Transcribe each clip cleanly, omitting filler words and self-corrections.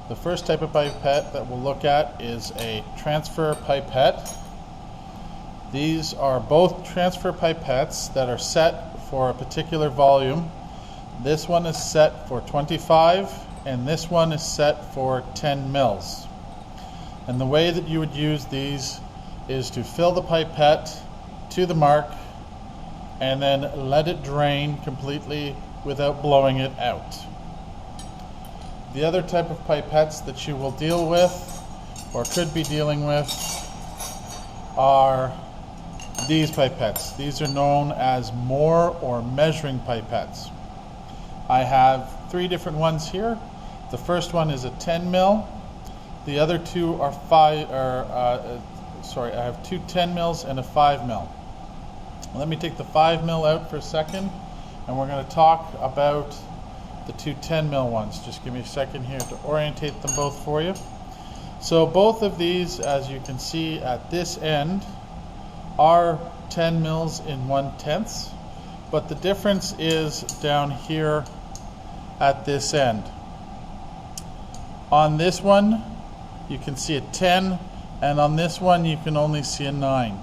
The first type of pipette that we'll look at is a transfer pipette. These are both transfer pipettes that are set for a particular volume. This one is set for 25 and this one is set for 10 mils. And the way that you would use these is to fill the pipette to the mark and then let it drain completely without blowing it out. The other type of pipettes that you will deal with or could be dealing with are these pipettes. These are known as more or measuring pipettes. I have 3 different ones here. The first one is a 10 mil. The other two are I have 2 10 mils and a 5 mil. Let me take the 5 mil out for a second, and we're going to talk about the 2 10 mil ones. Just give me a second here to orientate them both for you. So both of these, as you can see at this end, are 10 mils in 1/10, but the difference is down here at this end. On this one you can see a 10, and on this one you can only see a 9.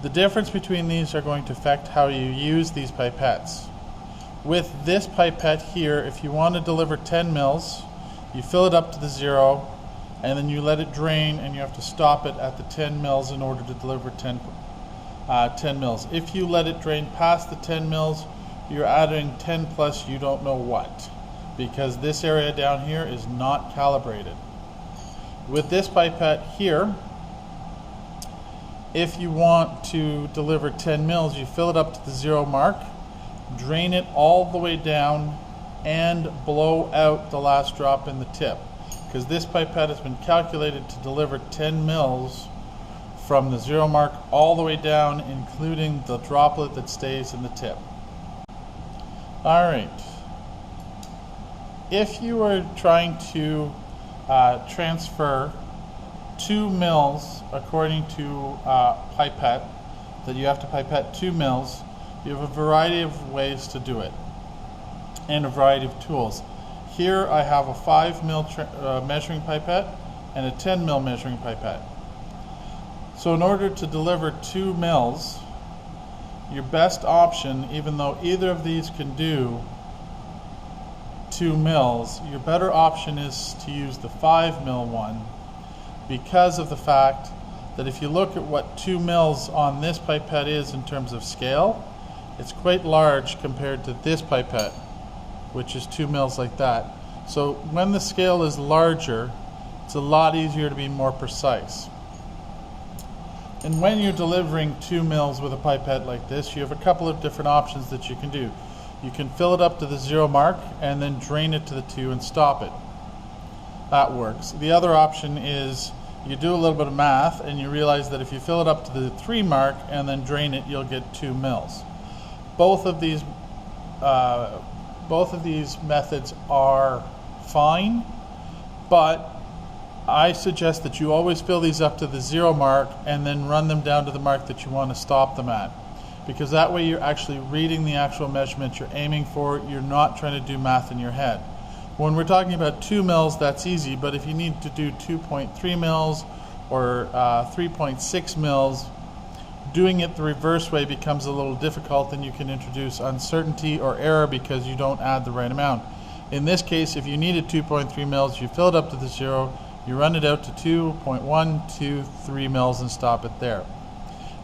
The difference between these are going to affect how you use these pipettes. With this pipette here, if you want to deliver 10 mils, you fill it up to the 0 and then you let it drain, and you have to stop it at the 10 mils in order to deliver 10 mils. If you let it drain past the 10 mils, you're adding 10 plus you don't know what, because this area down here is not calibrated. With this pipette here, if you want to deliver 10 mils, you fill it up to the 0 mark, drain it all the way down, and blow out the last drop in the tip, because this pipette has been calculated to deliver 10 mils from the 0 mark all the way down, including the droplet that stays in the tip. Alright, if you were trying to transfer 2 mils according to pipette, that you have to pipette 2 mils, you have a variety of ways to do it and a variety of tools. Here I have a 5 mil measuring pipette and a 10 mil measuring pipette. So in order to deliver 2 mils, your best option, even though either of these can do 2 mils, your better option is to use the 5 mil one, because of the fact that if you look at what 2 mils on this pipette is in terms of scale, it's quite large compared to this pipette, which is 2 mils like that. So when the scale is larger, it's a lot easier to be more precise. And when you're delivering 2 mils with a pipette like this, you have a couple of different options that you can do. You can fill it up to the 0 mark and then drain it to the 2 and stop it. That works. The other option is you do a little bit of math and you realize that if you fill it up to the 3 mark and then drain it, you'll get 2 mils. Both of these methods are fine, but I suggest that you always fill these up to the 0 mark and then run them down to the mark that you want to stop them at, because that way you're actually reading the actual measurement you're aiming for. You're not trying to do math in your head. When we're talking about 2 mils, that's easy, but if you need to do 2.3 mils or 3.6 mils, doing it the reverse way becomes a little difficult, and you can introduce uncertainty or error because you don't add the right amount. In this case, if you needed 2.3 mils, you fill it up to the 0, you run it out to 2.123 mils and stop it there.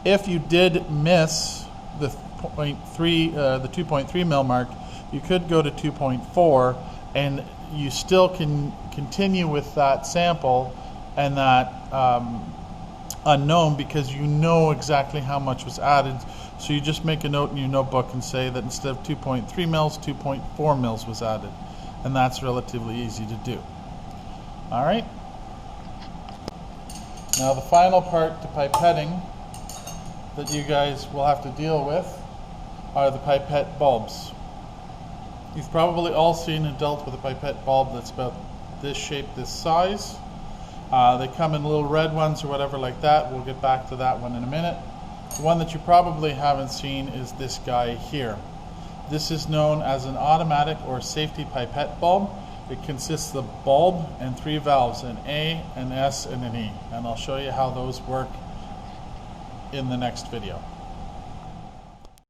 If you did miss the 2.3 mil mark, you could go to 2.4, and you still can continue with that sample and that unknown, because you know exactly how much was added. So you just make a note in your notebook and say that instead of 2.3 mils, 2.4 mils was added, and that's relatively easy to do. Alright, now the final part to pipetting that you guys will have to deal with are the pipette bulbs. You've probably all seen an adult with a pipette bulb that's about this shape, this size. They come in little red ones or whatever like that. We'll get back to that one in a minute. The one that you probably haven't seen is this guy here. This is known as an automatic or safety pipette bulb. It consists of bulb and 3 valves, an A, an S, and an E. And I'll show you how those work in the next video.